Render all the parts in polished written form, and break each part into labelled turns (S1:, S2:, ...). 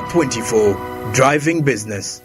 S1: 24, Driving Business.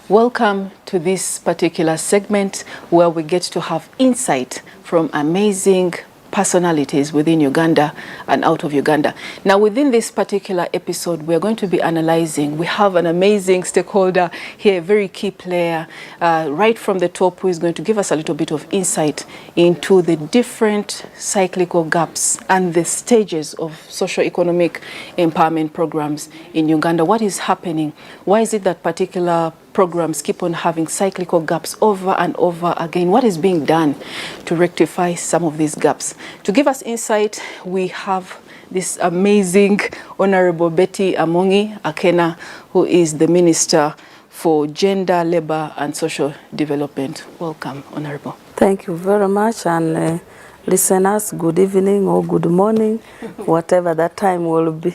S2: Welcome to this particular segment where we get to have insight from amazing personalities within Uganda and out of Uganda. Now, within this particular episode, we're going to be analyzing. We have an amazing stakeholder here, a very key player, right from the top, who is going to give us a little bit of insight into the different cyclical gaps and the stages of socio-economic empowerment programs in Uganda. What is happening? Why is it that particular programs keep on having cyclical gaps over and over again? What is being done to rectify some of these gaps? To give us insight, we have this amazing Honorable Betty Amongi Akena, who is the Minister for Gender, Labour and Social Development. Welcome, Honorable.
S3: Thank you very much, and listeners, good evening or good morning, whatever that time will be.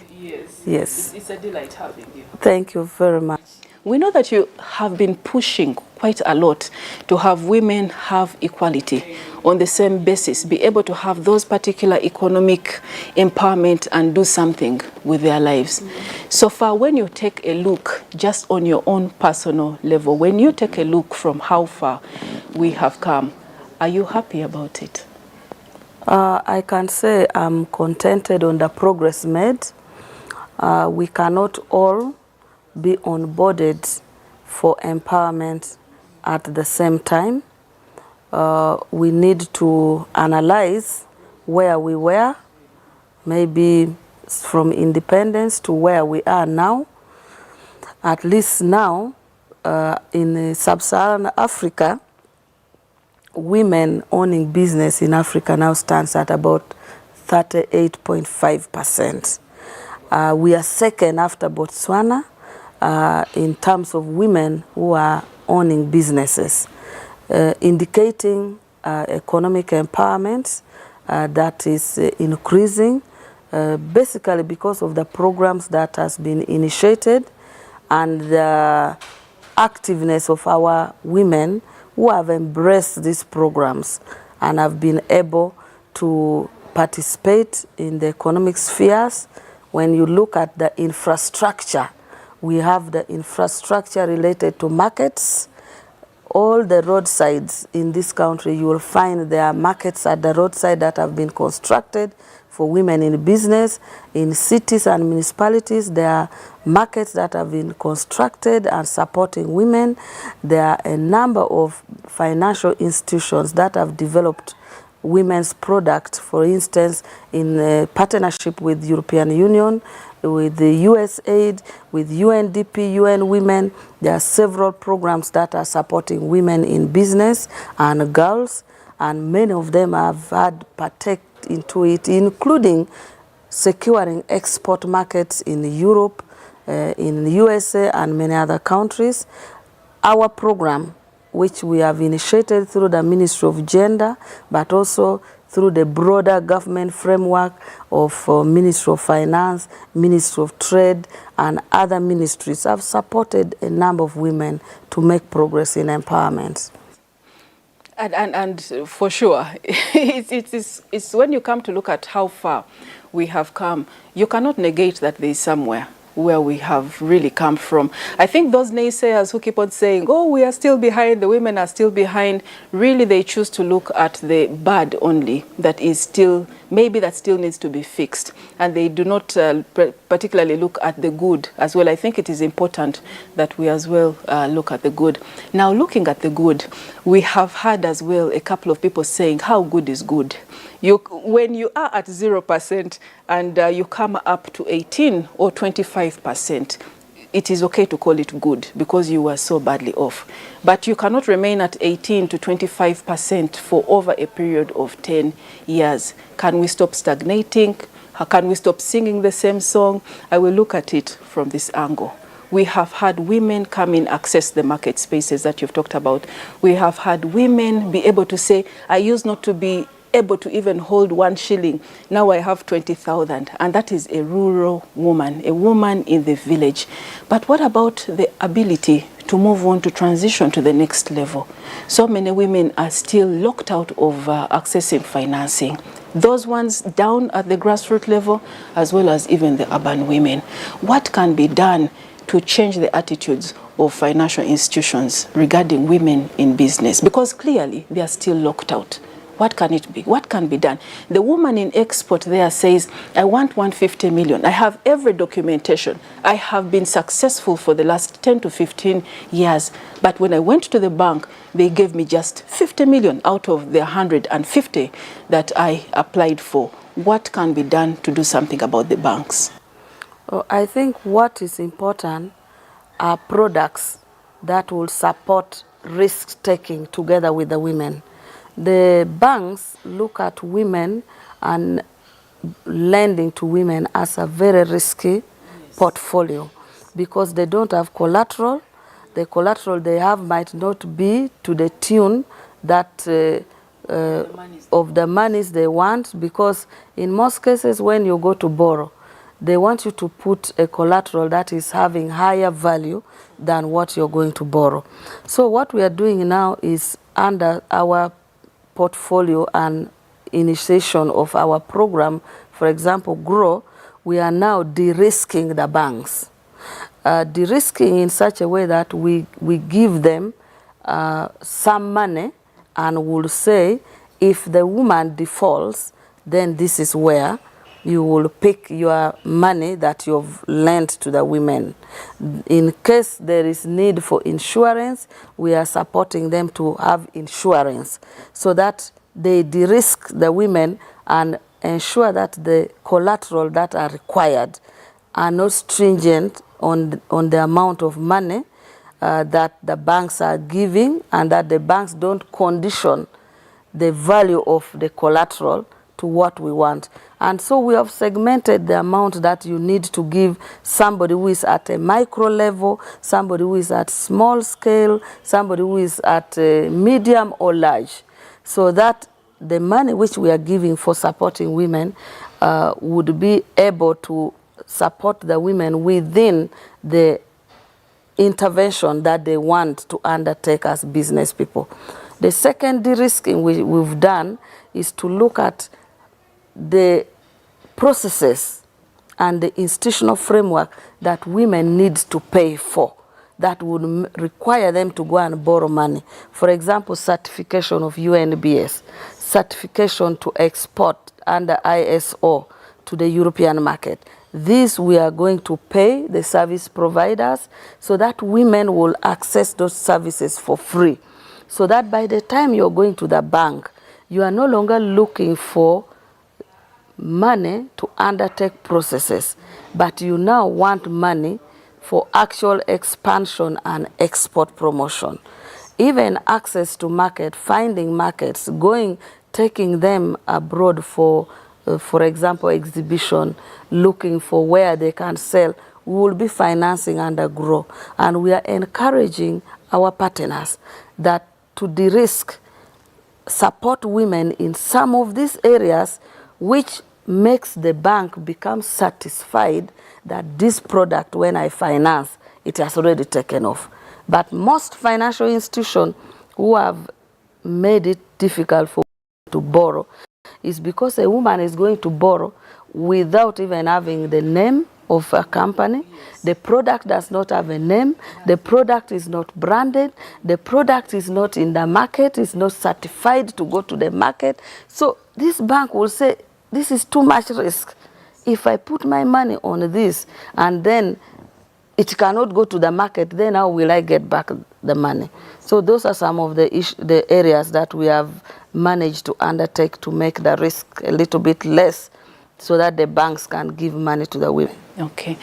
S3: Yes.
S2: It's a delight having you.
S3: Thank you very much.
S2: We know that you have been pushing quite a lot to have women have equality on the same basis, be able to have those particular economic empowerment and do something with their lives. So far, when you take a look just on your own personal level, when you take a look from how far we have come, are you happy about it?
S3: I can say I'm contented on the progress made. We cannot all be onboarded for empowerment at the same time. We need to analyze where we were, maybe from independence to where we are now. At least now, in sub-Saharan Africa, women owning business in Africa now stands at about 38.5%. We are second after Botswana in terms of women who are owning businesses, indicating economic empowerment that is increasing, basically because of the programs that has been initiated and the activeness of our women who have embraced these programs and have been able to participate in the economic spheres. When you look at the infrastructure, we have the infrastructure related to markets. All the roadsides in this country, you will find there are markets at the roadside that have been constructed for women in business. In cities and municipalities, there are markets that have been constructed and supporting women. There are a number of financial institutions that have developed women's products, for instance, in partnership with European Union, with the USAID, with UNDP, UN Women. There are several programs that are supporting women in business and girls, and many of them have had partake into it, including securing export markets in Europe, in the USA, and many other countries. Our program, which we have initiated through the Ministry of Gender, but also through the broader government framework of Ministry of Finance, Ministry of Trade, and other ministries, have supported a number of women to make progress in empowerment.
S2: And for sure, it's when you come to look at how far we have come, you cannot negate that there is somewhere where we have really come from. I think those naysayers who keep on saying, oh, we are still behind, the women are still behind, really they choose to look at the bad only, that is still, maybe that still needs to be fixed. And they do not particularly look at the good as well. I think it is important that we as well look at the good. Now, looking at the good, we have had as well a couple of people saying, how good is good? When you are at 0% and you come up to 18 or 25%, it is okay to call it good because you were so badly off. But you cannot remain at 18 to 25% for over a period of 10 years. Can we stop stagnating? How can we stop singing the same song? I will look at it from this angle. We have had women come in, access the market spaces that you've talked about. We have had women be able to say, I used not to be able to even hold 1 shilling. Now I have 20,000. And that is a rural woman, a woman in the village. But what about the ability to move on, to transition to the next level? So many women are still locked out of accessing financing. Those ones down at the grassroots level, as well as even the urban women. What can be done to change the attitudes of financial institutions regarding women in business? Because clearly they are still locked out. What can it be? What can be done? The woman in export there says, I want 150 million. I have every documentation. I have been successful for the last 10 to 15 years. But when I went to the bank, they gave me just 50 million out of the 150 that I applied for. What can be done to do something about the banks?
S3: I think what is important are products that will support risk-taking together with the women. The banks look at women and lending to women as a very risky portfolio because they don't have collateral. The collateral they have might not be to the tune that of the monies they want, because in most cases when you go to borrow, they want you to put a collateral that is having higher value than what you're going to borrow. So what we are doing now is, under our portfolio and initiation of our program, for example, GROW, we are now de-risking the banks. De-risking in such a way that we give them some money and will say, if the woman defaults, then this is where you will pick your money that you've lent to the women. In case there is need for insurance, we are supporting them to have insurance so that they de-risk the women and ensure that the collateral that are required are not stringent on the amount of money that the banks are giving, and that the banks don't condition the value of the collateral to what we want. And so we have segmented the amount that you need to give somebody who is at a micro level, somebody who is at small scale, somebody who is at medium or large, so that the money which we are giving for supporting women would be able to support the women within the intervention that they want to undertake as business people. The second de-risking we've done is to look at the processes and the institutional framework that women need to pay for that would require them to go and borrow money. For example, certification of UNBS, certification to export under ISO to the European market. This we are going to pay the service providers so that women will access those services for free. So that by the time you're going to the bank, you are no longer looking for money to undertake processes, but you now want money for actual expansion and export promotion. Even access to market, finding markets, taking them abroad for example, exhibition, looking for where they can sell, we will be financing under GROW. And we are encouraging our partners that to de-risk, support women in some of these areas, which makes the bank become satisfied that this product, when I finance, it has already taken off. But most financial institutions who have made it difficult for women to borrow is because a woman is going to borrow without even having the name of a company. The product does not have a name. The product is not branded. The product is not in the market. It's not certified to go to the market. So this bank will say, this is too much risk. If I put my money on this and then it cannot go to the market, then how will I get back the money? So those are some of the areas that we have managed to undertake to make the risk a little bit less so that the banks can give money to the women.
S2: Okay.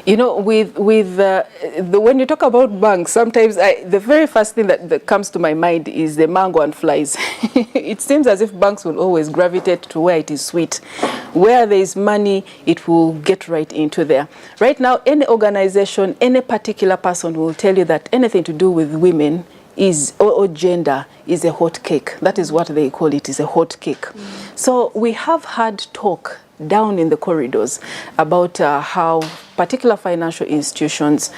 S2: You know, when you talk about banks, sometimes the very first thing that comes to my mind is the mango and flies. It seems as if banks will always gravitate to where it is sweet. Where there is money, it will get right into there. Right now, any organization, any particular person will tell you that anything to do with women or gender is a hot cake. That is what they call it, is a hot cake. So we have had talk down in the corridors about how particular financial institutions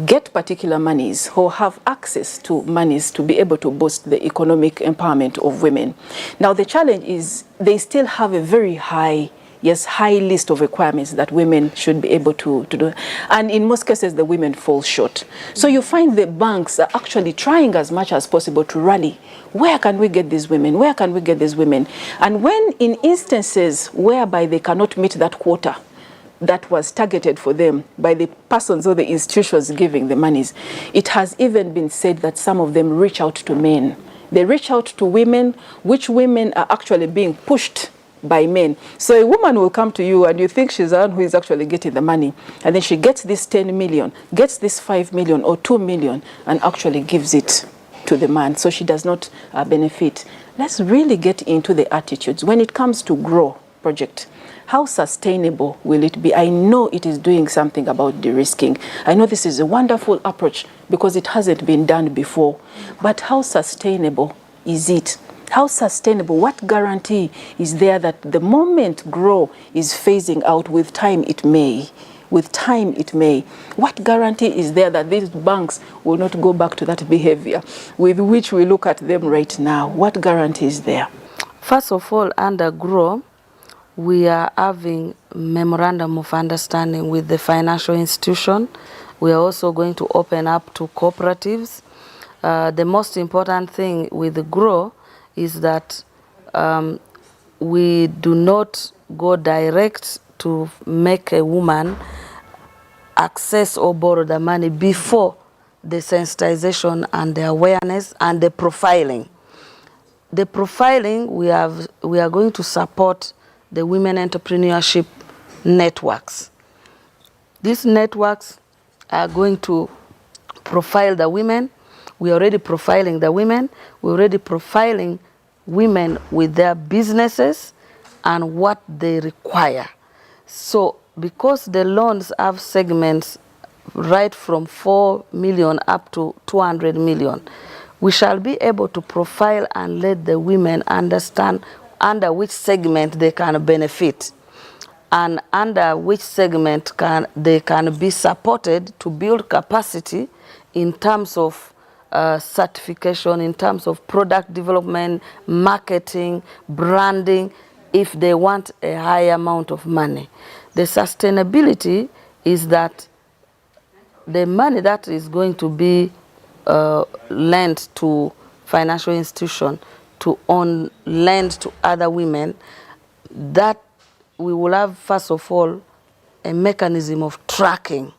S2: get particular monies or have access to monies to be able to boost the economic empowerment of women. Now the challenge is they still have a very high list of requirements that women should be able to do. And in most cases, the women fall short. So you find the banks are actually trying as much as possible to rally. Where can we get these women? Where can we get these women? And when in instances whereby they cannot meet that quota that was targeted for them by the persons or the institutions giving the monies, it has even been said that some of them reach out to men. They reach out to women, which women are actually being pushed by men. So a woman will come to you and you think she's the one who is actually getting the money. And then she gets this 10 million, gets this 5 million or 2 million and actually gives it to the man. So she does not benefit. Let's really get into the attitudes. When it comes to GROW project, how sustainable will it be? I know it is doing something about de-risking. I know this is a wonderful approach because it hasn't been done before. But how sustainable is it? How sustainable? What guarantee is there that the moment GROW is phasing out, with time it may? With time it may. What guarantee is there that these banks will not go back to that behavior with which we look at them right now? What guarantee is there?
S3: First of all, under GROW, we are having memorandum of understanding with the financial institution. We are also going to open up to cooperatives. The most important thing with GROW is that we do not go direct to make a woman access or borrow the money before the sensitization and the awareness and the profiling. The profiling, we are going to support the women entrepreneurship networks. These networks are going to profile the women. We're already profiling the women. We're already profiling women with their businesses and what they require. So because the loans have segments right from 4 million up to 200 million, we shall be able to profile and let the women understand under which segment they can benefit and under which segment they can be supported to build capacity in terms of certification, in terms of product development, marketing, branding, if they want a high amount of money. The sustainability is that the money that is going to be lent to financial institution to lend to other women, that we will have, first of all, a mechanism of tracking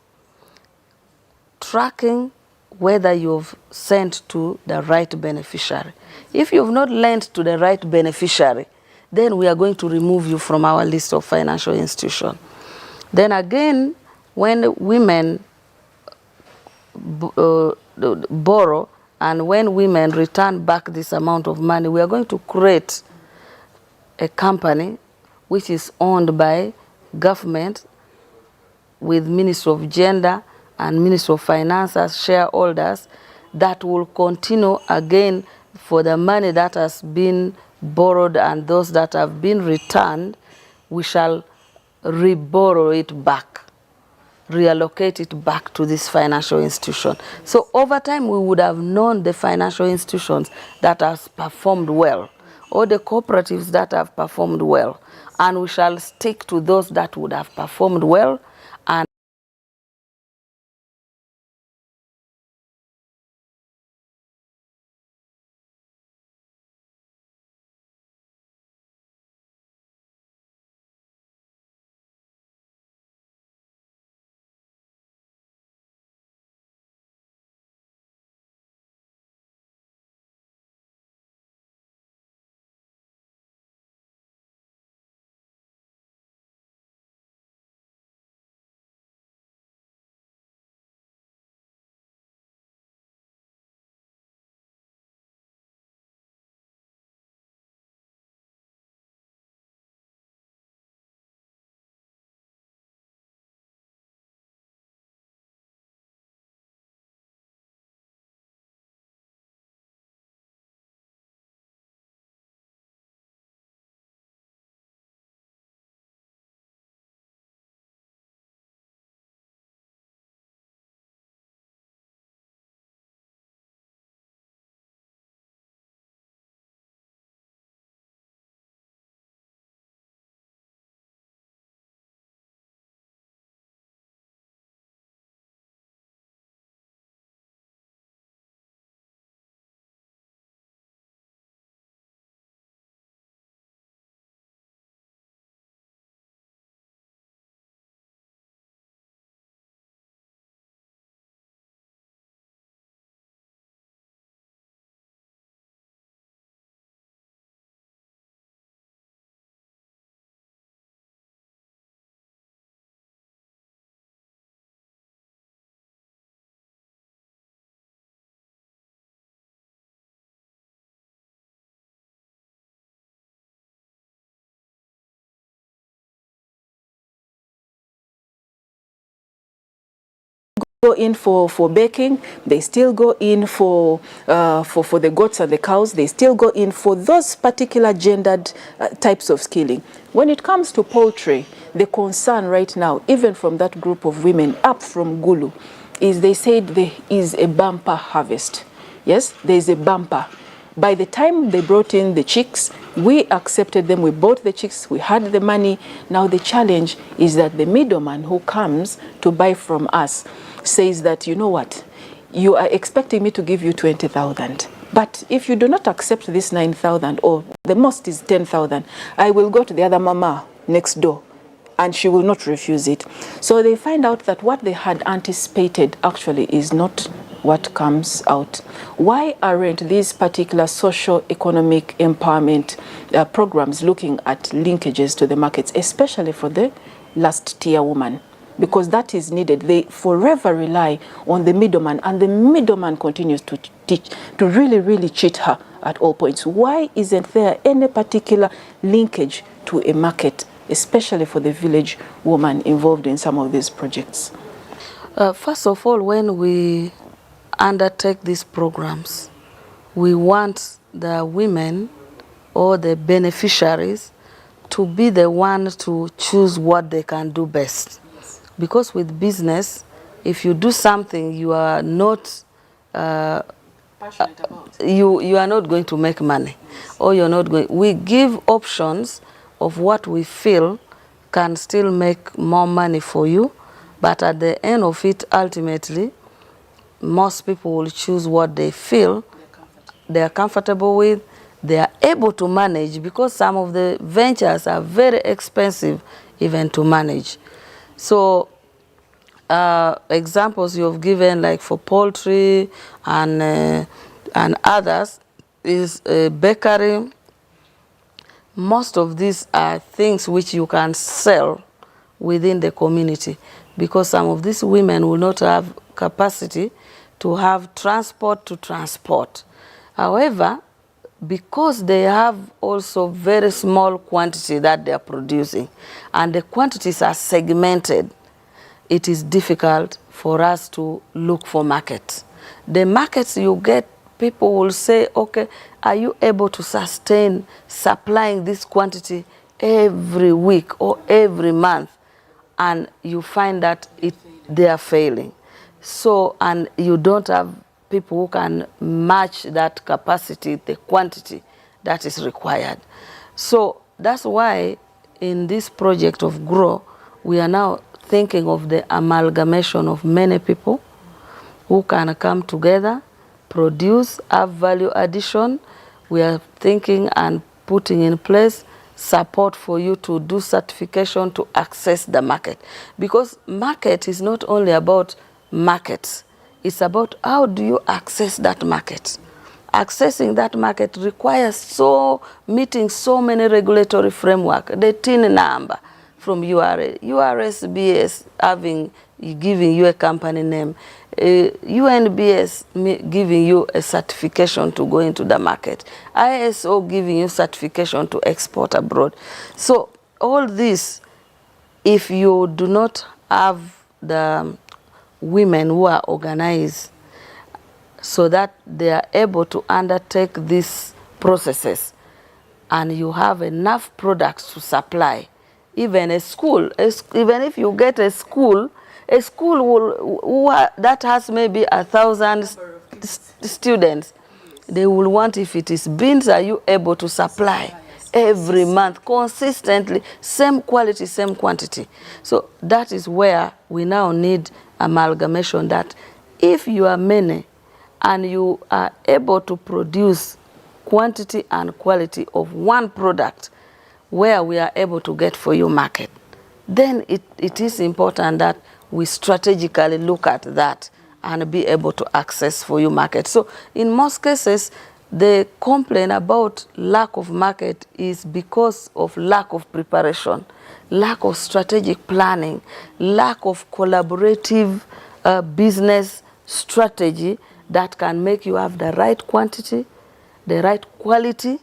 S3: whether you've sent to the right beneficiary. If you've not lent to the right beneficiary, then we are going to remove you from our list of financial institutions. Then again, when women borrow and when women return back this amount of money, we are going to create a company which is owned by government with Ministry of Gender and Ministry of Finance as shareholders that will continue again for the money that has been borrowed and those that have been returned, we shall re-borrow it back, reallocate it back to this financial institution. So over time, we would have known the financial institutions that have performed well, or the cooperatives that have performed well, and we shall stick to those that would have performed well and
S2: go in for baking, they still go in for the goats and the cows, they still go in for those particular gendered types of skilling. When it comes to poultry, the concern right now, even from that group of women up from Gulu, is they said there is a bumper harvest. Yes, there is a bumper. By the time they brought in the chicks, we accepted them, we bought the chicks, we had the money. Now the challenge is that the middleman who comes to buy from us says that, you know what, you are expecting me to give you 20,000. But if you do not accept this 9,000, or the most is 10,000, I will go to the other mama next door and she will not refuse it. So they find out that what they had anticipated actually is not what comes out. Why aren't these particular socio-economic empowerment programs looking at linkages to the markets, especially for the last tier woman? Because that is needed. They forever rely on the middleman, and the middleman continues to really cheat her at all points. Why isn't there any particular linkage to a market, especially for the village woman involved in some of these projects?
S3: First of all, when we undertake these programs, we want the women or the beneficiaries to be the ones to choose what they can do best. Because with business, if you do something you are not
S2: Passionate about.
S3: you are not going to make money, or you're not going. We give options of what we feel can still make more money for you, but at the end of it, ultimately, most people will choose what they feel they are comfortable with, they are able to manage, because some of the ventures are very expensive even to manage. So examples you've given, like for poultry and others, is bakery. Most of these are things which you can sell within the community, because some of these women will not have capacity to have transport to transport. However, because they have also very small quantity that they are producing, and the quantities are segmented, it is difficult for us to look for markets. The markets you get, people will say, okay, are you able to sustain supplying this quantity every week or every month? And you find that they are failing. So, and you don't have people who can match that capacity, the quantity that is required. So that's why in this project of GROW, we are now thinking of the amalgamation of many people who can come together, produce, have value addition. We are thinking and putting in place support for you to do certification to access the market. Because market is not only about markets, it's about how do you access that market. Accessing that market requires meeting so many regulatory framework, the TIN number from URSBS giving you a company name, UNBS giving you a certification to go into the market, ISO giving you certification to export abroad. So all this, if you do not have the women who are organized so that they are able to undertake these processes, and you have enough products to supply, even a school, even if you get a school that has maybe 1,000 students, they will want, if it is beans, are you able to supply every month consistently, same quality, same quantity? So that is where we now need amalgamation, that if you are many and you are able to produce quantity and quality of one product where we are able to get for you market, then it is important that we strategically look at that and be able to access for you market. So in most cases, the complaint about lack of market is because of lack of preparation, lack of strategic planning, lack of collaborative business strategy that can make you have the right quantity, the right quality,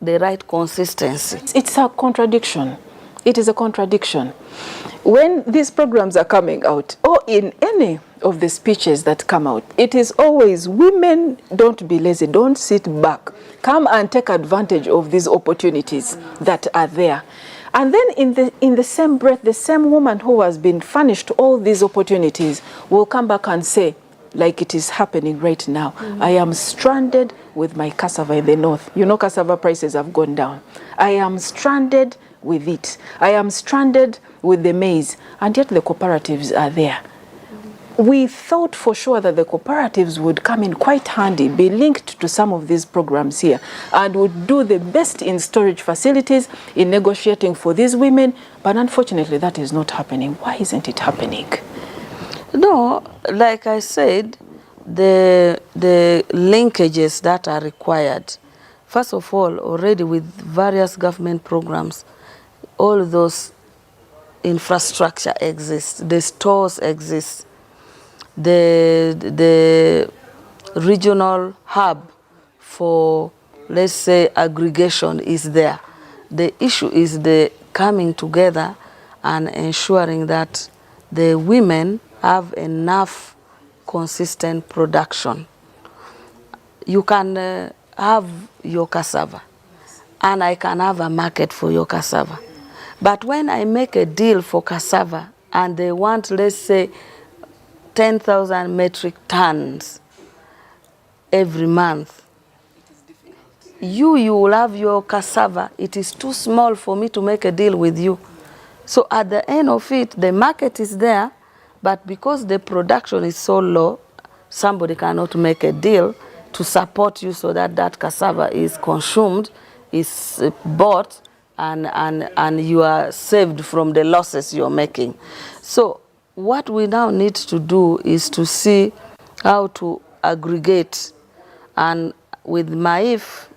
S3: the right consistency.
S2: It's a contradiction. It is a contradiction. When these programs are coming out, or in any of the speeches that come out, it is always women, don't be lazy, don't sit back. Come and take advantage of these opportunities that are there. And then in the same breath, the same woman who has been furnished all these opportunities will come back and say, like it is happening right now, I am stranded with my cassava in the north. You know, cassava prices have gone down. I am stranded with it. I am stranded with the maize. And yet the cooperatives are there. We thought for sure that the cooperatives would come in quite handy, be linked to some of these programs here, and would do the best in storage facilities, in negotiating for these women. But unfortunately, that is not happening. Why isn't it happening?
S3: No, like I said, the linkages that are required, first of all, already with various government programs, all those infrastructure exists, the stores exist, the regional hub for, let's say, aggregation is there. The issue is the coming together and ensuring that the women have enough consistent production. You can have your cassava, and I can have a market for your cassava. But when I make a deal for cassava and they want, let's say, 10,000 metric tons every month, you will have your cassava. It is too small for me to make a deal with you. So at the end of it, the market is there, but because the production is so low, somebody cannot make a deal to support you so that that cassava is consumed, is bought, and you are saved from the losses you're making. So what we now need to do is to see how to aggregate, and with MAIF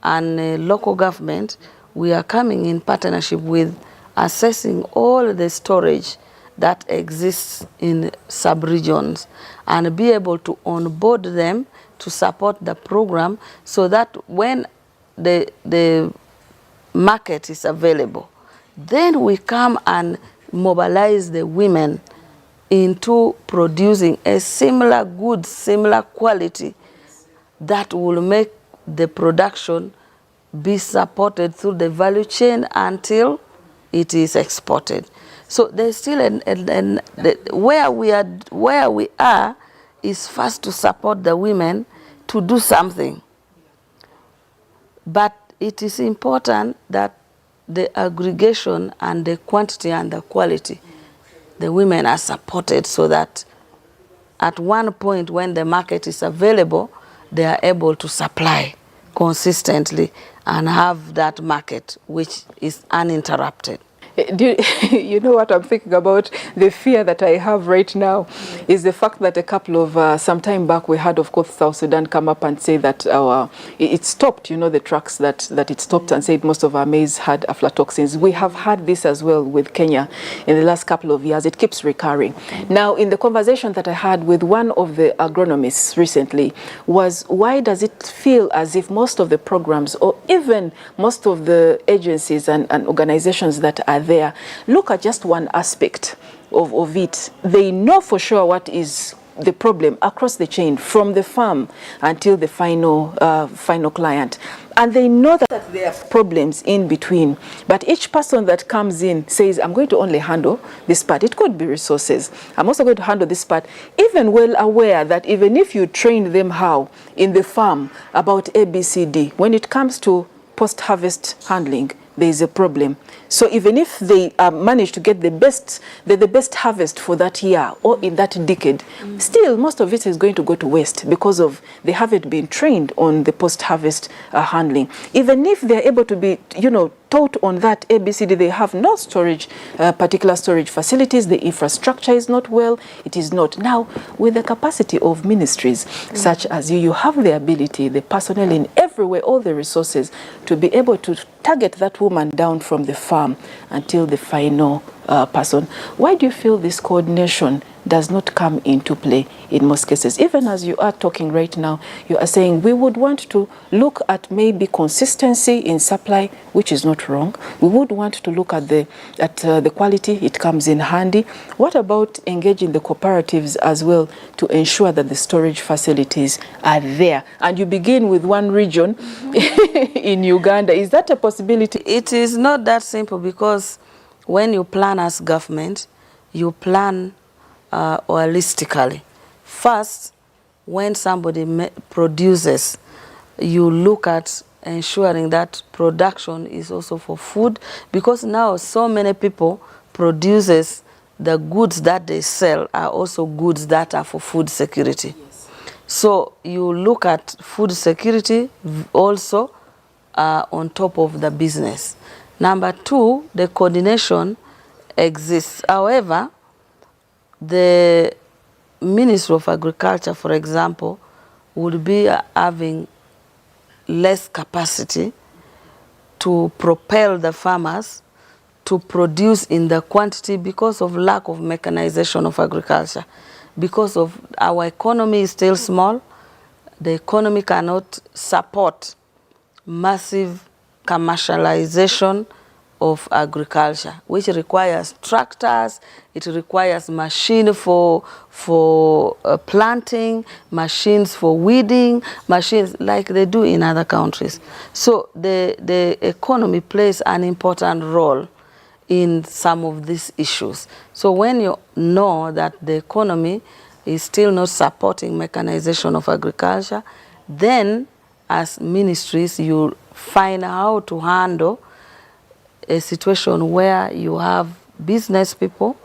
S3: and local government, we are coming in partnership with assessing all the storage that exists in sub-regions and be able to onboard them to support the program so that when the market is available, then we come and mobilize the women into producing a similar goods, similar quality that will make the production be supported through the value chain until it is exported. So there's still where we are is first to support the women to do something. But it is important that the aggregation and the quantity and the quality, the women are supported so that at one point when the market is available, they are able to supply consistently and have that market which is uninterrupted.
S2: You know what I'm thinking about? The fear that I have right now is the fact that a couple of, some time back, we had, of course, South Sudan come up and say that it stopped, you know, the trucks that it stopped and said most of our maize had aflatoxins. We have had this as well with Kenya in the last couple of years. It keeps recurring. Now, in the conversation that I had with one of the agronomists recently was, why does it feel as if most of the programs or even most of the agencies and organizations that are there look at just one aspect of it? They know for sure what is the problem across the chain from the farm until the final client, and they know that there are problems in between, but each person that comes in says, I'm going to only handle this part. It could be resources. I'm also going to handle this part, even well aware that even if you train them how in the farm about ABCD, when it comes to post-harvest handling, there is a problem. So even if they manage to get the best harvest for that year or in that decade, still most of it is going to go to waste because of they haven't been trained on the post-harvest handling. Even if they're able to be, you know, taught on that ABCD, they have no storage, particular storage facilities. The infrastructure is not well. It is not. Now, with the capacity of ministries such as you have the ability, the personnel in everywhere, all the resources to be able to target that woman down from the farm until the final person. Why do you feel this coordination does not come into play in most cases? Even as you are talking right now, you are saying we would want to look at maybe consistency in supply, which is not wrong. We would want to look at the quality. It comes in handy. What about engaging the cooperatives as well to ensure that the storage facilities are there? And you begin with one region in Uganda. Is that a possibility?
S3: It is not that simple, because when you plan as government, you plan holistically. First, when somebody produces, you look at ensuring that production is also for food, because now so many people produces the goods that they sell are also goods that are for food security. Yes. So you look at food security also on top of the business. Number two, the coordination exists. However, the Ministry of Agriculture, for example, would be having less capacity to propel the farmers to produce in the quantity because of lack of mechanization of agriculture. Because of our economy is still small, the economy cannot support massive commercialization of agriculture, which requires tractors, it requires machine for planting, machines for weeding, machines like they do in other countries. So the economy plays an important role in some of these issues. So when you know that the economy is still not supporting mechanization of agriculture, then as ministries you find how to handle a situation where you have business people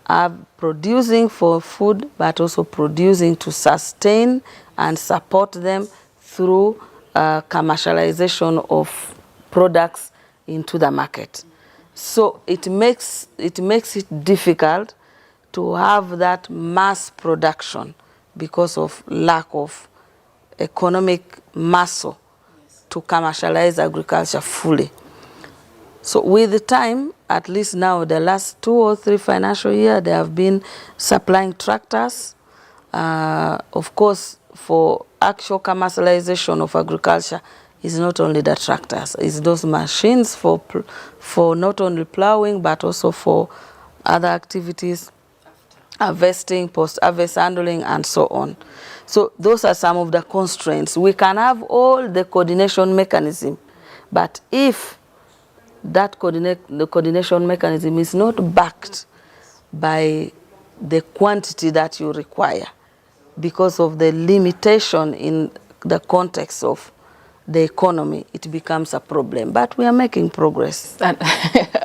S3: are producing for food, but also producing to sustain and support them through commercialization of products into the market. So it makes it difficult to have that mass production because of lack of economic muscle to commercialize agriculture fully. So with the time, at least now, the last 2 or 3 financial years, they have been supplying tractors. Of course, for actual commercialization of agriculture, is not only the tractors, it's those machines for not only plowing, but also for other activities, harvesting, post-harvest handling, and so on. So those are some of the constraints. We can have all the coordination mechanism, but if that the coordination mechanism is not backed by the quantity that you require because of the limitation in the context of the economy, it becomes a problem. But we are making progress.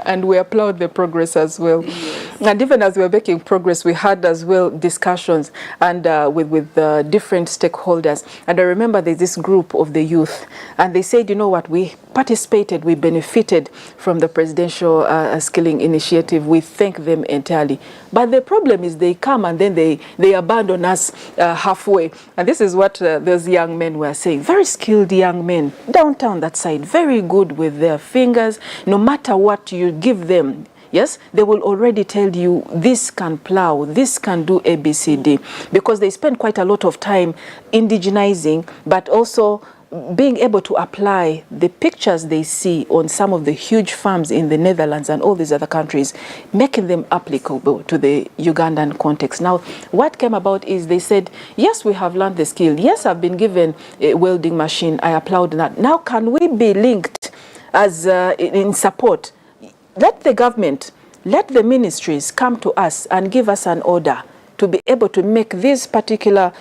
S2: And we applaud the progress as well. Yes. And even as we're making progress, we had as well discussions and with different stakeholders. And I remember there's this group of the youth, and they said, you know what, we participated, we benefited from the presidential skilling initiative. We thank them entirely. But the problem is they come and then they abandon us halfway. And this is what those young men were saying. Very skilled young men, downtown that side, very good with their fingers. No matter what you give them, yes, they will already tell you this can plow, this can do ABCD, because they spend quite a lot of time indigenizing, but also being able to apply the pictures they see on some of the huge farms in the Netherlands and all these other countries, making them applicable to the Ugandan context. Now, what came about is they said, yes, we have learned the skill. Yes, I've been given a welding machine. I applaud that. Now, can we be linked as in support? Let the government, let the ministries come to us and give us an order to be able to make these particular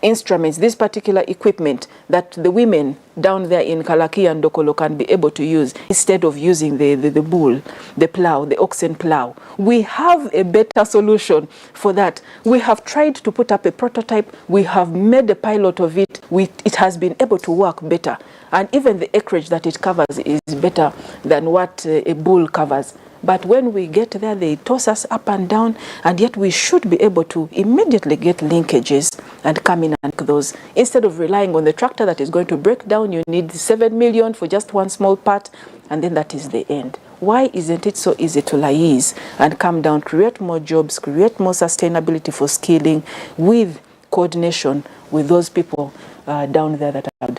S2: instruments, this particular equipment that the women down there in Kalaki and Dokolo can be able to use instead of using the bull, the plow, the oxen plow. We have a better solution for that. We have tried to put up a prototype. We have made a pilot of it. It has been able to work better. And even the acreage that it covers is better than what a bull covers. But when we get there, they toss us up and down, and yet we should be able to immediately get linkages and come in and make those. Instead of relying on the tractor that is going to break down, you need 7 million for just one small part, and then that is the end. Why isn't it so easy to liaise and come down, create more jobs, create more sustainability for skilling with coordination with those people down there that are?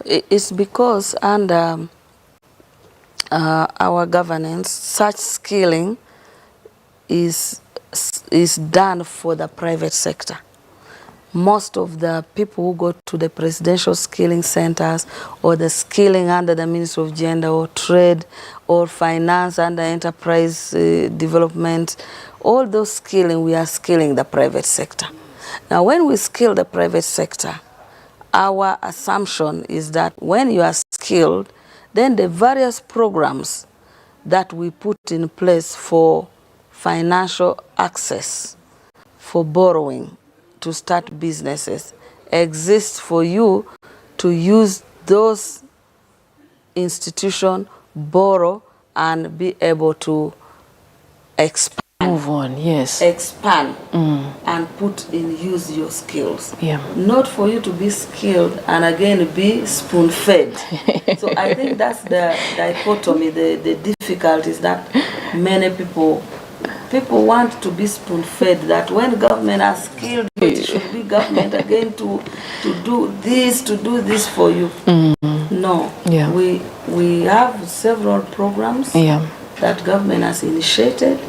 S3: It's because under our governance, such skilling is done for the private sector. Most of the people who go to the presidential skilling centers or the skilling under the Ministry of Gender or Trade or Finance under Enterprise Development, all those skilling, we are skilling the private sector. Now, when we skill the private sector, our assumption is that when you are skilled, then the various programs that we put in place for financial access, for borrowing, to start businesses, exist for you to use those institutions, borrow, and be able to expand.
S2: Move on, yes.
S3: Expand and put in use your skills.
S2: Yeah.
S3: Not for you to be skilled and again be spoon-fed. So I think that's the dichotomy, the difficulties that many people want to be spoon-fed, that when government are skilled, it should be government again to do this for you. No.
S2: Yeah.
S3: We have several programs that government has initiated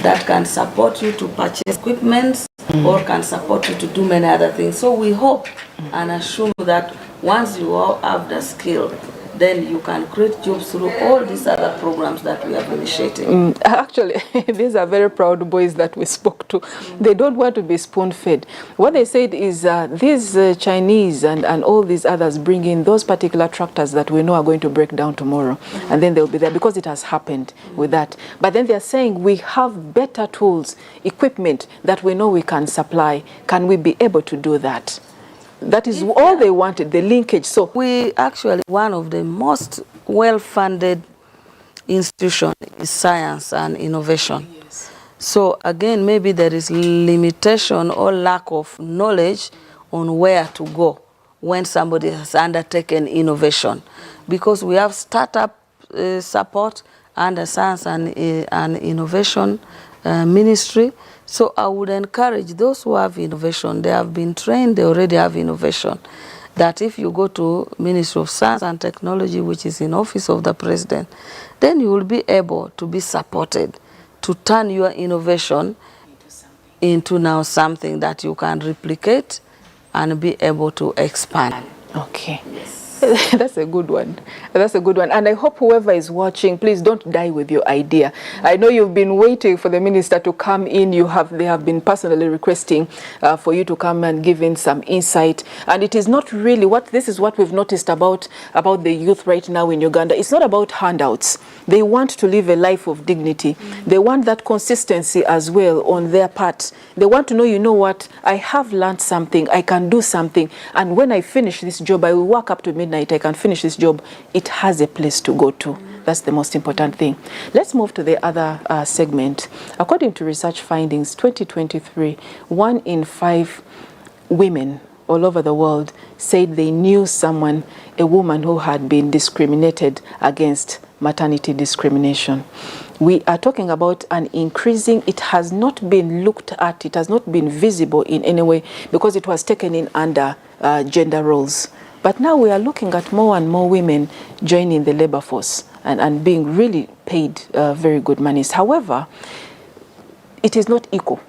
S3: that can support you to purchase equipment or can support you to do many other things. So we hope and assume that once you all have the skill, then you can create jobs through all these other programs that we have initiated.
S2: Actually, these are very proud boys that we spoke to. They don't want to be spoon-fed. What they said is these Chinese and all these others bring in those particular tractors that we know are going to break down tomorrow. And then they'll be there because it has happened with that. But then they're saying we have better tools, equipment that we know we can supply. Can we be able to do that? That is all they wanted, the linkage. So
S3: we actually, one of the most well-funded institutions is science and innovation. Yes. So again, maybe there is limitation or lack of knowledge on where to go when somebody has undertaken innovation. Because we have startup support under science and innovation ministry. So I would encourage those who have innovation, they have been trained, they already have innovation, that if you go to Ministry of Science and Technology, which is in office of the President, then you will be able to be supported to turn your innovation into now something that you can replicate and be able to expand.
S2: Okay. Yes. That's a good one. That's a good one. And I hope whoever is watching, please don't die with your idea. I know you've been waiting for the minister to come in. They have been personally requesting for you to come and give in some insight. And it is not really this is what we've noticed about the youth right now in Uganda. It's not about handouts. They want to live a life of dignity. They want that consistency as well on their part. They want to know, you know what, I have learned something, I can do something. And when I finish this job, I will work up to midnight, I can finish this job. It has a place to go to. That's the most important thing. Let's move to the other segment. According to research findings, 2023, 1 in 5 women all over the world said they knew someone, a woman who had been discriminated against, maternity discrimination. We are talking about an increasing, it has not been looked at, it has not been visible in any way because it was taken in under gender roles. But now we are looking at more and more women joining the labor force and being really paid very good monies. However, it is not equal.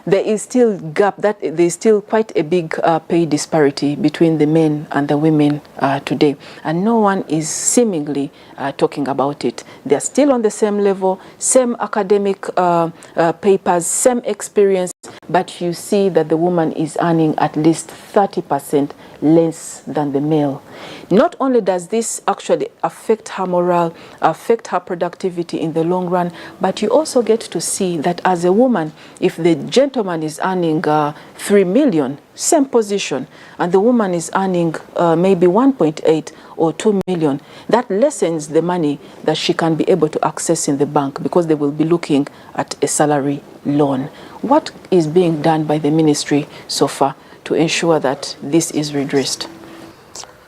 S2: There is still gap, there is still quite a big pay disparity between the men and the women today. And no one is seemingly talking about it. They're still on the same level, same academic papers, same experience, but you see that the woman is earning at least 30% less than the male. Not only does this actually affect her morale, affect her productivity in the long run, but you also get to see that as a woman, if the gentleman is earning 3 million, same position, and the woman is earning maybe 1.8 or 2 million, that lessens the money that she can be able to access in the bank because they will be looking at a salary loan. What is being done by the ministry so far to ensure that this is redressed?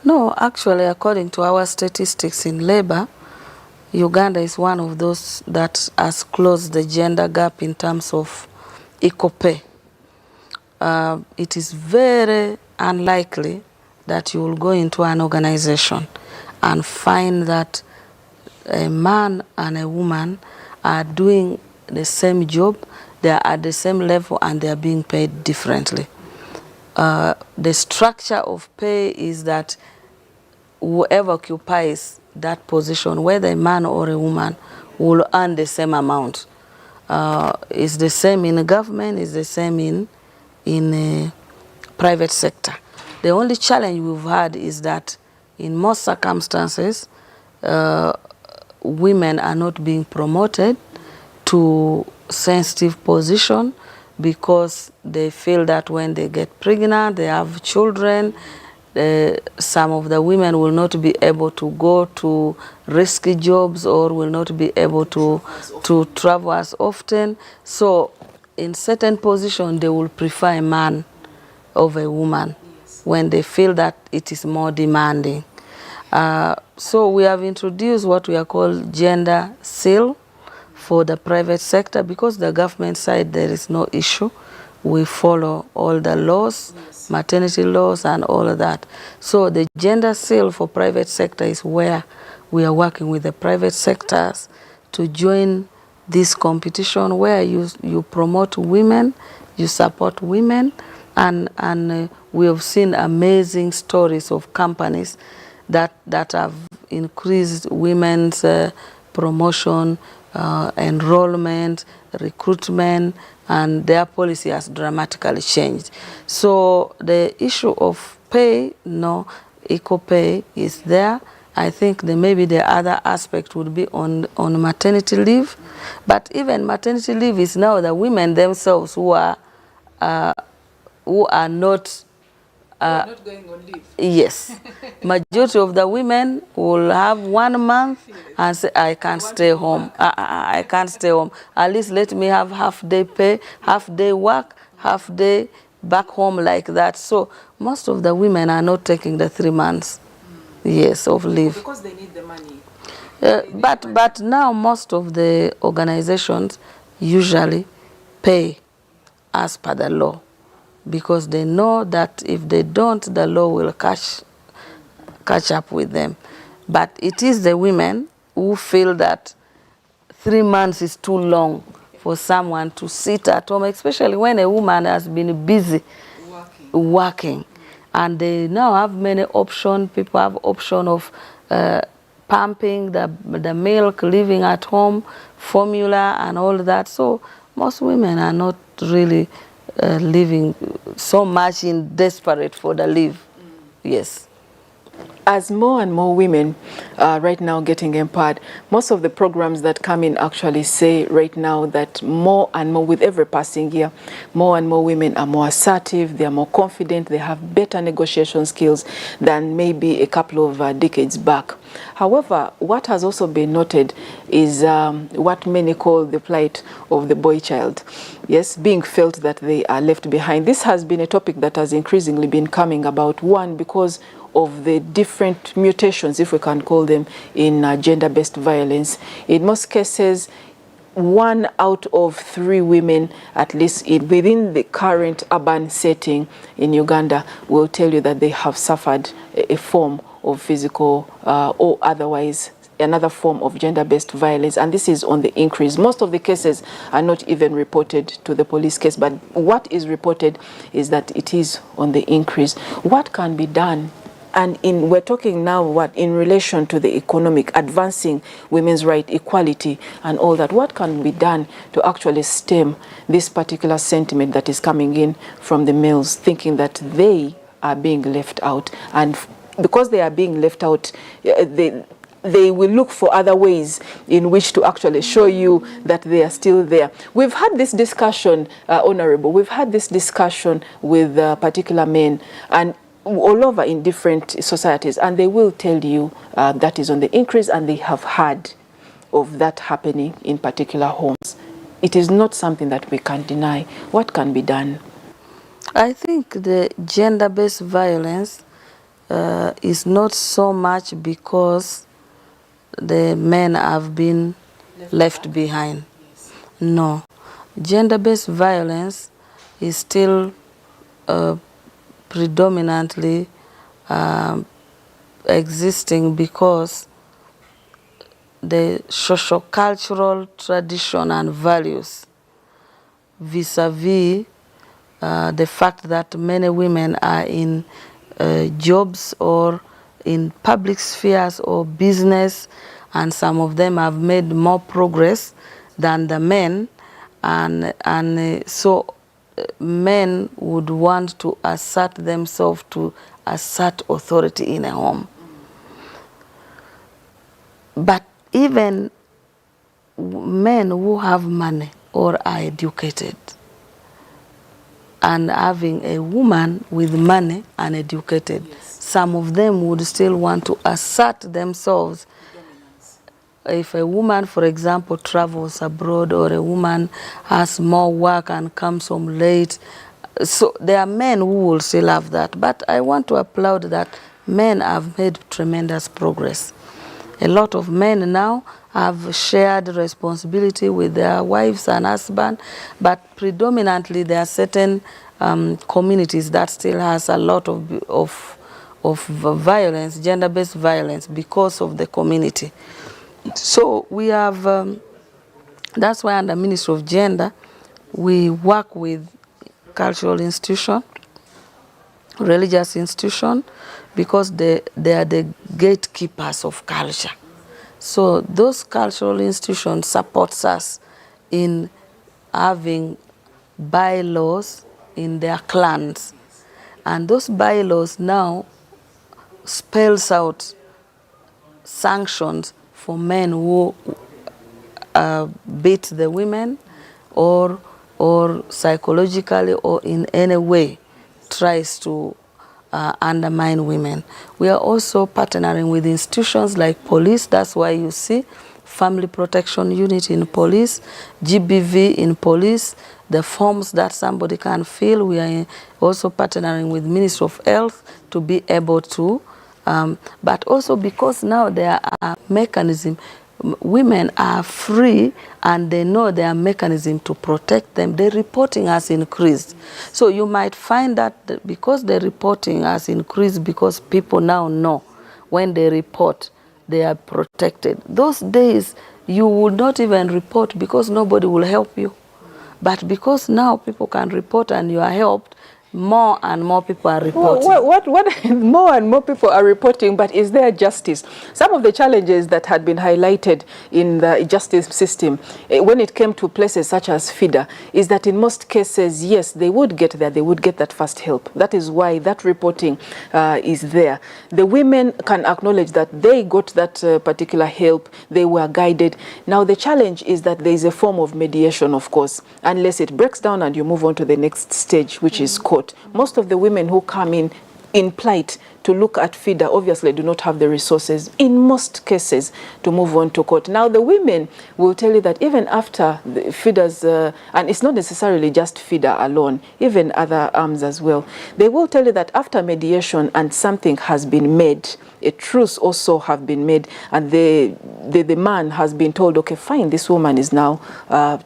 S3: No, actually, according to our statistics in labor, Uganda is one of those that has closed the gender gap in terms of equal pay. It is very unlikely that you will go into an organization and find that a man and a woman are doing the same job, they are at the same level, and they are being paid differently. The structure of pay is that whoever occupies that position, whether a man or a woman, will earn the same amount. It's the same in the government, it's the same in the private sector. The only challenge we've had is that in most circumstances, women are not being promoted to sensitive position because they feel that when they get pregnant, they have children, some of the women will not be able to go to risky jobs or will not be able to travel as often. So in certain positions, they will prefer a man over a woman when they feel that it is more demanding. So we have introduced what we are called gender seal for the private sector, because the government side there is no issue. We follow all the laws, maternity laws and all of that. So the gender seal for private sector is where we are working with the private sectors to join this competition where you promote women, you support women, and we have seen amazing stories of companies that have increased women's promotion, enrollment, recruitment, and their policy has dramatically changed. So the issue of pay, no, equal pay is there. I think maybe the other aspect would be on maternity leave. But even maternity leave is now the women themselves who are not
S2: not going on leave.
S3: Yes. Majority of the women will have 1 month and say, I can't stay home. I can't stay home. At least let me have half-day pay, half-day work, half-day back home like that. So most of the women are not taking the 3 months, yes, of leave.
S2: Because they need the money.
S3: But now most of the organizations usually pay as per the law, because they know that if they don't, the law will catch up with them. But it is the women who feel that 3 months is too long for someone to sit at home, especially when a woman has been busy working. And they now have many options. People have option of pumping the milk, living at home, formula and all that. So most women are not really living so much in desperate for the leave. Yes.
S2: As more and more women are right now getting empowered, most of the programs that come in actually say right now that more and more, with every passing year, more and more women are more assertive, they are more confident, they have better negotiation skills than maybe a couple of decades back. However, what has also been noted is what many call the plight of the boy child. Yes, being felt that they are left behind. This has been a topic that has increasingly been coming about, one, because of the different mutations, if we can call them, in gender-based violence. In most cases, 1 out of 3 women, at least within the current urban setting in Uganda, will tell you that they have suffered a form of physical or otherwise another form of gender-based violence, and this is on the increase. Most of the cases are not even reported to the police case, but what is reported is that it is on the increase. What can be done? And we're talking now in relation to the economic, advancing women's right, equality and all that. What can be done to actually stem this particular sentiment that is coming in from the males, thinking that they are being left out? And because they are being left out, they will look for other ways in which to actually show you that they are still there. We've had this discussion, Honorable, we've had this discussion with particular men and all over in different societies, and they will tell you that is on the increase, and they have heard of that happening in particular homes. It is not something that we can deny. What can be done?
S3: I think the gender-based violence is not so much because the men have been left behind.
S2: Yes.
S3: No. Gender-based violence is still predominantly existing because the socio-cultural tradition and values vis-a-vis the fact that many women are in jobs or in public spheres or business, and some of them have made more progress than the men, and so men would want to assert themselves, to assert authority in a home. But even men who have money or are educated, and having a woman with money and educated, yes, some of them would still want to assert themselves.
S2: Dominance.
S3: If a woman, for example, travels abroad, or a woman has more work and comes home late, so there are men who will still have that. But I want to applaud that men have made tremendous progress. A lot of men now have shared responsibility with their wives and husbands, but predominantly there are certain communities that still has a lot of violence, gender-based violence, because of the community. So we have, that's why under Ministry of Gender, we work with cultural institution, religious institution, because they are the gatekeepers of culture. So those cultural institutions supports us in having bylaws in their clans. And those bylaws now spells out sanctions for men who beat the women, or psychologically or in any way tries to undermine women. We are also partnering with institutions like police. That's why you see Family Protection Unit in police, GBV in police, the forms that somebody can fill. We are also partnering with Ministry of Health to be able to, but also because now there are mechanisms, women are free and they know there are mechanisms to protect them. The reporting has increased. So you might find that because the reporting has increased, because people now know when they report, they are protected. Those days, you would not even report because nobody will help you. But because now people can report and you are helped, more and more people are reporting.
S2: What more and more people are reporting, but is there justice? Some of the challenges that had been highlighted in the justice system when it came to places such as FIDA is that in most cases, yes, they would get there, they would get that first help. That is why that reporting is there. The women can acknowledge that they got that particular help, they were guided. Now the challenge is that there is a form of mediation, of course, unless it breaks down and you move on to the next stage, which is court. Most of the women who come in plight to look at FIDA obviously do not have the resources in most cases to move on to court. Now the women will tell you that even after the FIDA's, and it's not necessarily just FIDA alone, even other arms as well, they will tell you that after mediation and something has been made, a truce also have been made, and the man has been told, okay, fine, this woman is now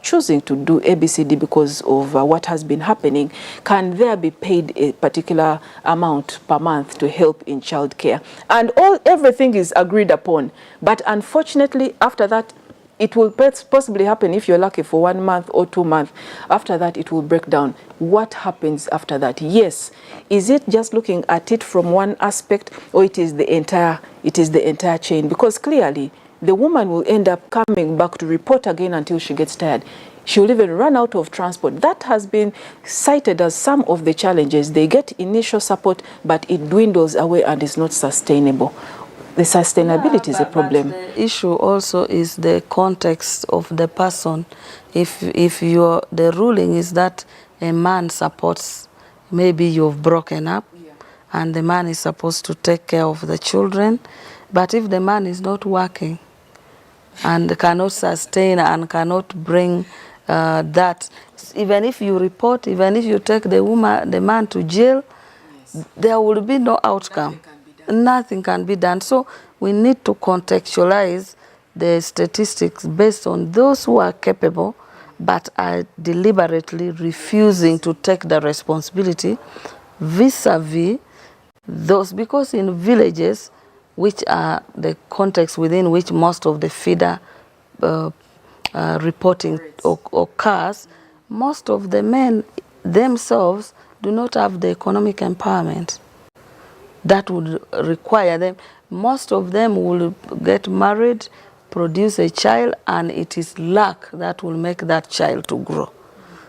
S2: choosing to do ABCD because of what has been happening. Can there be paid a particular amount per month to help in childcare? And everything is agreed upon. But unfortunately, after that, it will possibly happen if you're lucky for 1 month or 2 months. After that, it will break down. What happens after that? Yes. Is it just looking at it from one aspect, or it is the entire chain? Because clearly, the woman will end up coming back to report again until she gets tired. She will even run out of transport. That has been cited as some of the challenges. They get initial support, but it dwindles away and is not sustainable. The sustainability is a problem.
S3: But the issue also is the context of the person. If the ruling is that a man supports, maybe you've broken up, and the man is supposed to take care of the children, but if the man is not working and cannot sustain and cannot bring that even if you report, even if you take the man to jail, yes, there will be no outcome. Nothing can be done. So we need to contextualize the statistics based on those who are capable but are deliberately refusing to take the responsibility vis-a-vis those, because in villages, which are the context within which most of the feeder reporting occurs, most of the men themselves do not have the economic empowerment that would require them. Most of them will get married, produce a child, and it is luck that will make that child to grow.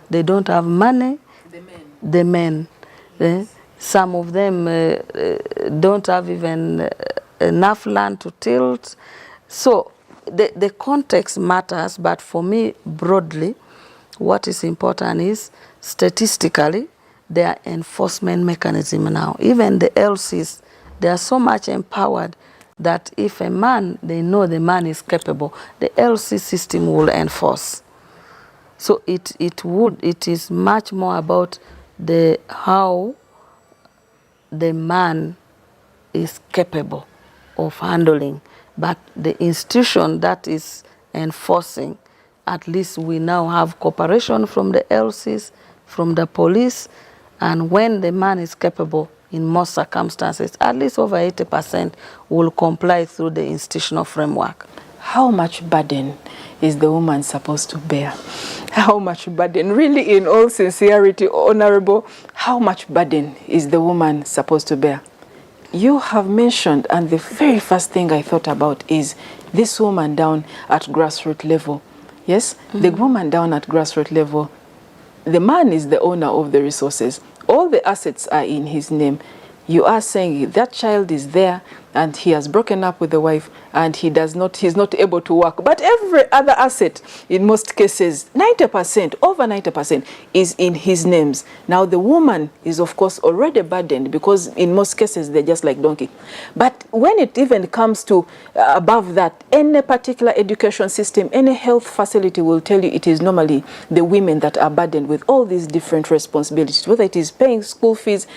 S3: They don't have money. The men. Some of them don't have even enough land to tilt. So the context matters, but for me, broadly, what is important is statistically, there are enforcement mechanism now. Even the LCs, they are so much empowered that if a man, they know the man is capable, the LC system will enforce. So it is much more about how the man is capable of handling, but the institution that is enforcing, at least we now have cooperation from the LCs, from the police, and when the man is capable, in most circumstances, at least over 80% will comply through the institutional framework.
S2: How much burden is the woman supposed to bear? How much burden? Really, in all sincerity, Honorable, how much burden is the woman supposed to bear? You have mentioned, and the very first thing I thought about is this woman down at grassroots level. Yes, the woman down at grassroots level, the man is the owner of the resources. All the assets are in his name. You are saying that child is there and he has broken up with the wife and he's not able to work. But every other asset, in most cases, 90%, over 90% is in his names. Now the woman is of course already burdened because in most cases they're just like donkey. But when it even comes to above that, any particular education system, any health facility will tell you it is normally the women that are burdened with all these different responsibilities, whether it is paying school fees,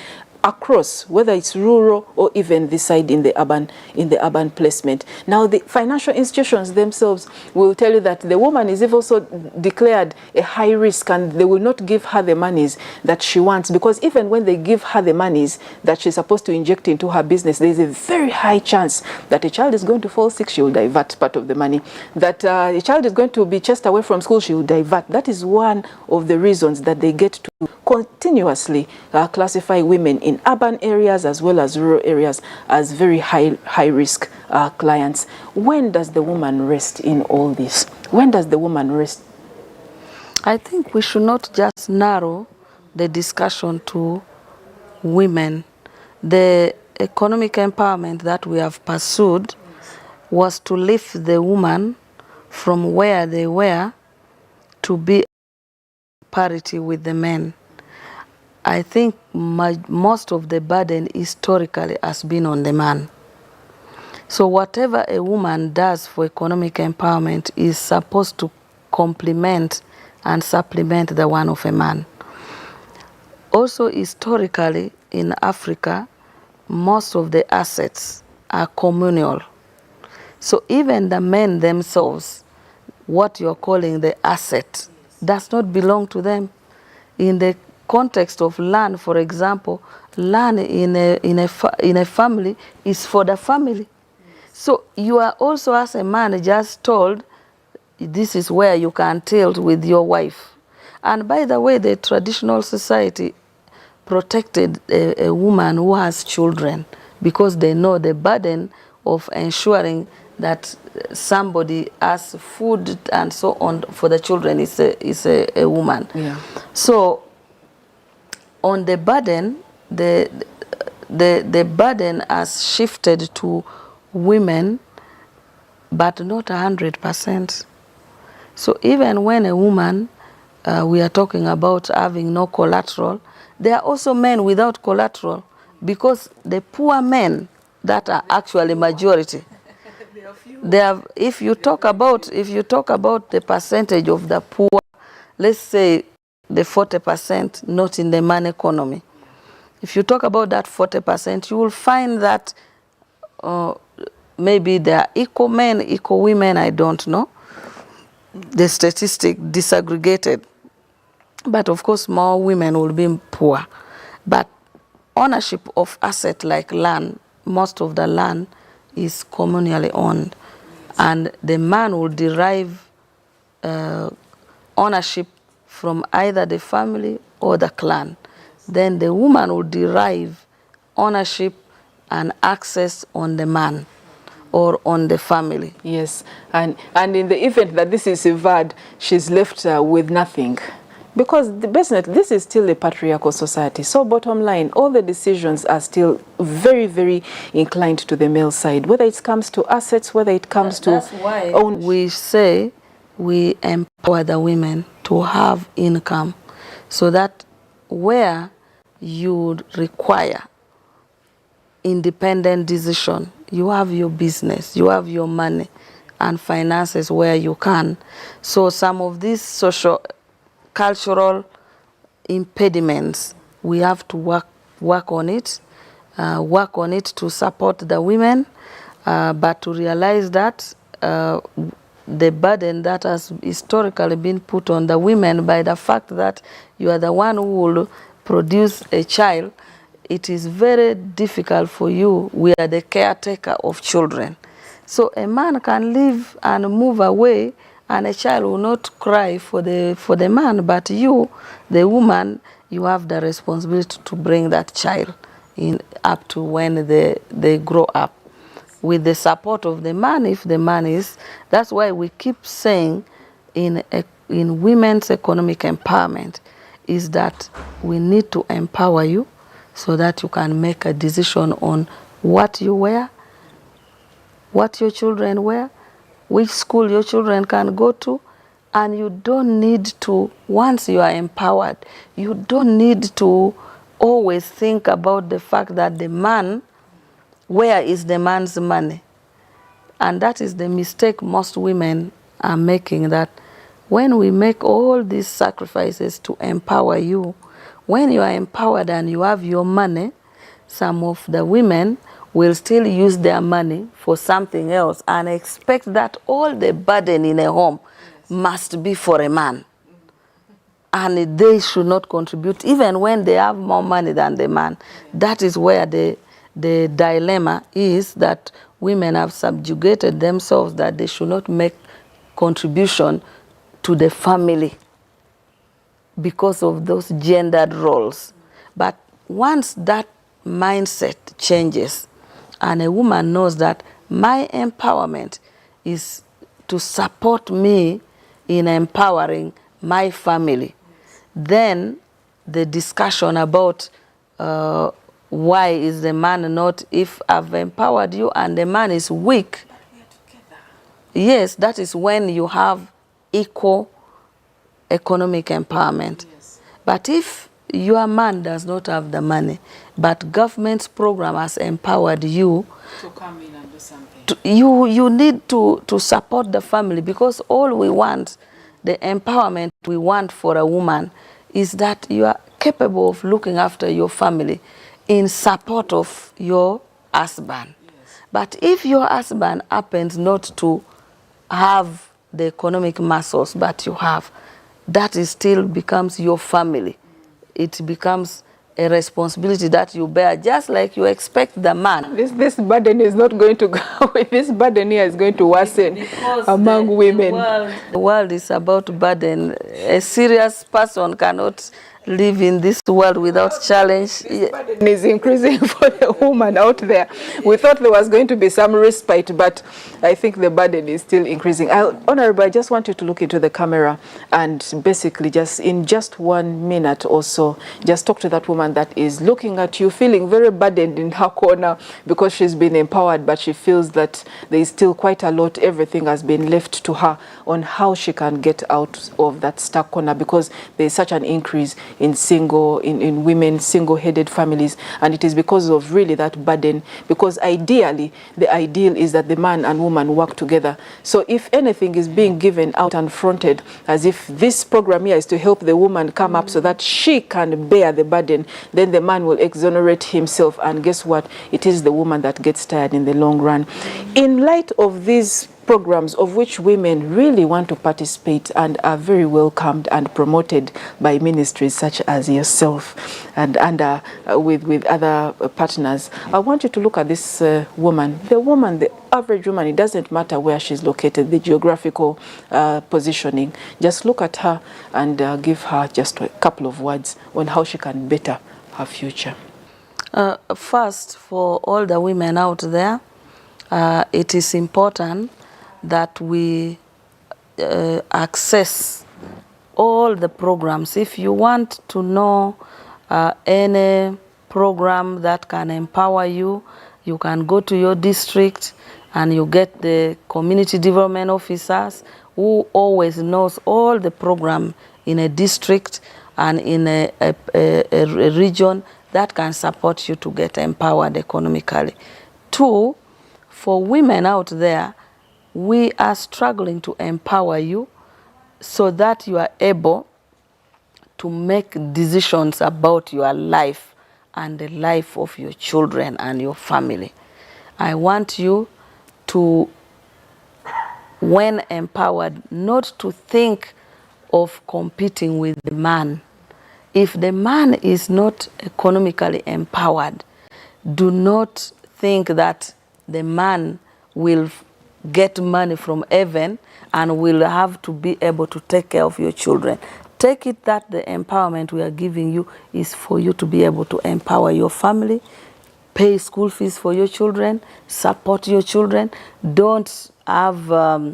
S2: across, whether it's rural or even this side in the urban placement. Now the financial institutions themselves will tell you that the woman is also declared a high risk and they will not give her the monies that she wants, because even when they give her the monies that she's supposed to inject into her business, there is a very high chance that a child is going to fall sick, she will divert part of the money. That a child is going to be chased away from school, she will divert. That is one of the reasons that they get to continuously classify women in urban areas as well as rural areas as very high risk clients. When does the woman rest in all this? When does the woman rest?
S3: I think we should not just narrow the discussion to women. The economic empowerment that we have pursued was to lift the woman from where they were to be parity with the men. I think most of the burden historically has been on the man. So whatever a woman does for economic empowerment is supposed to complement and supplement the one of a man. Also historically in Africa, most of the assets are communal. So even the men themselves, what you're calling the asset, does not belong to them. In the context of land, for example, land in a family is for the family. So you are also, as a man, just told, this is where you can tilt with your wife. And by the way, the traditional society protected a woman who has children because they know the burden of ensuring that somebody has food and so on for the children is a woman. Yeah. So on the burden, the burden has shifted to women, but not 100%. So even when a woman, we are talking about having no collateral, there are also men without collateral, because the poor men that are actually majority, they have, if you talk about the percentage of the poor let's say the 40% not in the man economy. If you talk about that 40%, you will find that maybe there are equal men, equal women, I don't know. The statistic disaggregated. But of course, more women will be poor. But ownership of asset like land, most of the land is communally owned. And the man will derive ownership from either the family or the clan. Then the woman will derive ownership and access on the man or on the family.
S2: Yes, and in the event that this is severed, she's left with nothing. Because this is still a patriarchal society. So bottom line, all the decisions are still very, very inclined to the male side, whether it comes to assets, whether it comes to own.
S3: We say we empower the women to have income so that where you require independent decision, you have your business, you have your money and finances where you can. So some of these social cultural impediments, we have to work on it to support the women, but to realize that the burden that has historically been put on the women by the fact that you are the one who will produce a child, it is very difficult for you. We are the caretaker of children. So a man can live and move away and a child will not cry for the man, but you, the woman, you have the responsibility to bring that child in up to when they grow up. With the support of the man, if the man is, that's why we keep saying in women's economic empowerment is that we need to empower you so that you can make a decision on what you wear, what your children wear, which school your children can go to, and you don't need to, once you are empowered, you don't need to always think about the fact that the man, where is the man's money? And that is the mistake most women are making, that when we make all these sacrifices to empower you, when you are empowered and you have your money, some of the women will still use their money for something else and expect that all the burden in a home must be for a man. And they should not contribute, even when they have more money than the man. That is where the dilemma is, that women have subjugated themselves, that they should not make contribution to the family because of those gendered roles. But once that mindset changes and a woman knows that my empowerment is to support me in empowering my family, then the discussion about why is the man not, if I've empowered you and the man is weak, yes, that is when you have equal economic empowerment. Yes. But if your man does not have the money, but government's program has empowered you
S2: to come in and do something,
S3: you need to support the family, because all we want, the empowerment we want for a woman, is that you are capable of looking after your family in support of your husband. Yes. But if your husband happens not to have the economic muscles but you have, that is still becomes your family. It becomes a responsibility that you bear, just like you expect the man.
S2: This burden is not going to go away. This burden here is going to worsen because among women.
S3: The world is about burden. A serious person cannot live in this world without challenge.
S2: This burden is increasing for the woman out there. We thought there was going to be some respite, but I think the burden is still increasing. Honorable, I just want you to look into the camera and basically just in just 1 minute or so, just talk to that woman that is looking at you, feeling very burdened in her corner because she's been empowered, but she feels that there is still quite a lot, everything has been left to her on how she can get out of that stuck corner because there is such an increase in women, single-headed families, and it is because of really that burden, because ideally, the ideal is that the man and woman work together. So if anything is being given out and fronted as if this program here is to help the woman come up so that she can bear the burden, then the man will exonerate himself, and guess what? It is the woman that gets tired in the long run. In light of these programs, of which women really want to participate and are very welcomed and promoted by ministries such as yourself and with other partners, I want you to look at this woman, the average woman. It doesn't matter where she's located, the geographical positioning. Just look at her and give her just a couple of words on how she can better her future.
S3: First, for all the women out there, it is important that we access all the programs. If you want to know any program that can empower you, you can go to your district and you get the community development officers who always knows all the program in a district and in a region that can support you to get empowered economically. Two, for women out there, we are struggling to empower you so that you are able to make decisions about your life and the life of your children and your family. I want you to, when empowered, not to think of competing with the man. If the man is not economically empowered, do not think that the man will get money from heaven and will have to be able to take care of your children. Take it that the empowerment we are giving you is for you to be able to empower your family, pay school fees for your children, support your children. Don't have a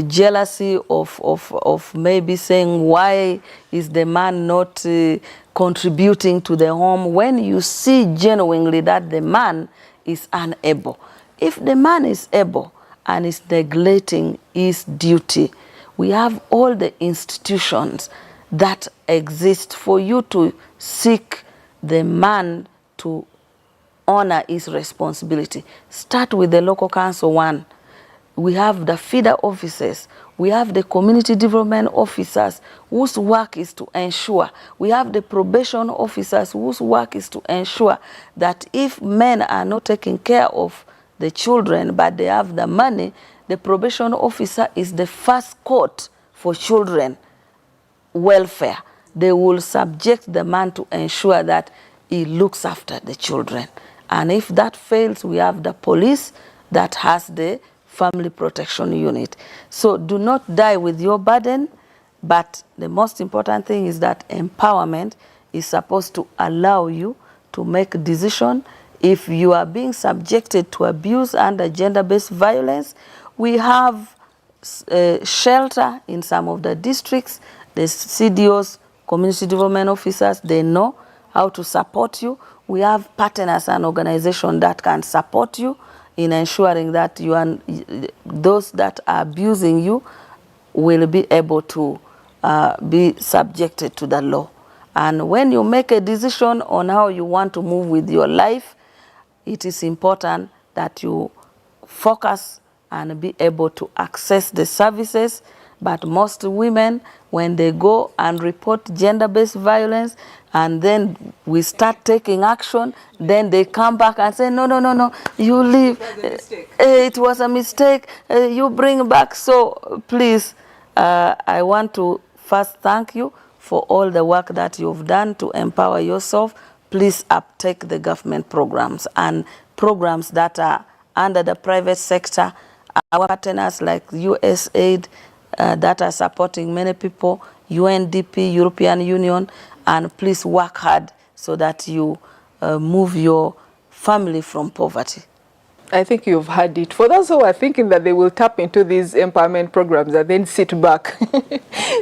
S3: jealousy of maybe saying, why is the man not contributing to the home, when you see genuinely that the man is unable. If the man is able and is neglecting his duty, we have all the institutions that exist for you to seek the man to honor his responsibility. Start with the local council one. We have the feeder officers. We have the community development officers whose work is to ensure. We have the probation officers whose work is to ensure that if men are not taking care of the children but they have the money, the probation officer is the first court for children welfare. They will subject the man to ensure that he looks after the children. And if that fails, we have the police that has the family protection unit. So do not die with your burden, but the most important thing is that empowerment is supposed to allow you to make a decision. If you are being subjected to abuse and gender-based violence, we have shelter in some of the districts. The CDOs, community development officers, they know how to support you. We have partners and organizations that can support you in ensuring that you and those that are abusing you will be able to be subjected to the law. And when you make a decision on how you want to move with your life, it is important that you focus and be able to access the services. But most women, when they go and report gender-based violence, and then we start taking action, then they come back and say, no, no, no, no, you leave. It was a mistake. You bring back. So please, I want to first thank you for all the work that you've done to empower yourself. Please uptake the government programs and programs that are under the private sector. Our partners like USAID that are supporting many people, UNDP, European Union, and please work hard so that you move your family from poverty.
S2: I think you've heard it. For those who are thinking that they will tap into these empowerment programs and then sit back,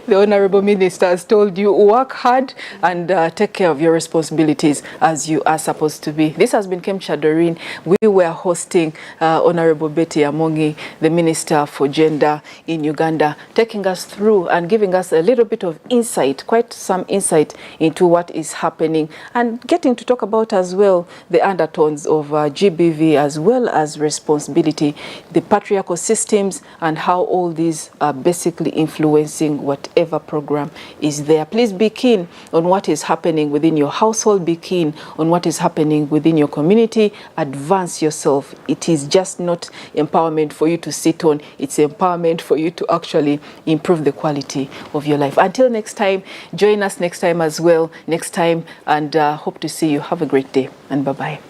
S2: the Honorable Minister has told you, work hard and take care of your responsibilities as you are supposed to be. This has been Kemcha Doreen. We were hosting Honorable Betty Amongi, the Minister for Gender in Uganda, taking us through and giving us a little bit of insight, quite some insight into what is happening, and getting to talk about as well the undertones of GBV as well as responsibility, the patriarchal systems, and how all these are basically influencing whatever program is there. Please be keen on what is happening within your household, be keen on what is happening within your community, advance yourself. It is just not empowerment for you to sit on, it's empowerment for you to actually improve the quality of your life. Until next time, join us next time as well, and hope to see you. Have a great day, and bye-bye.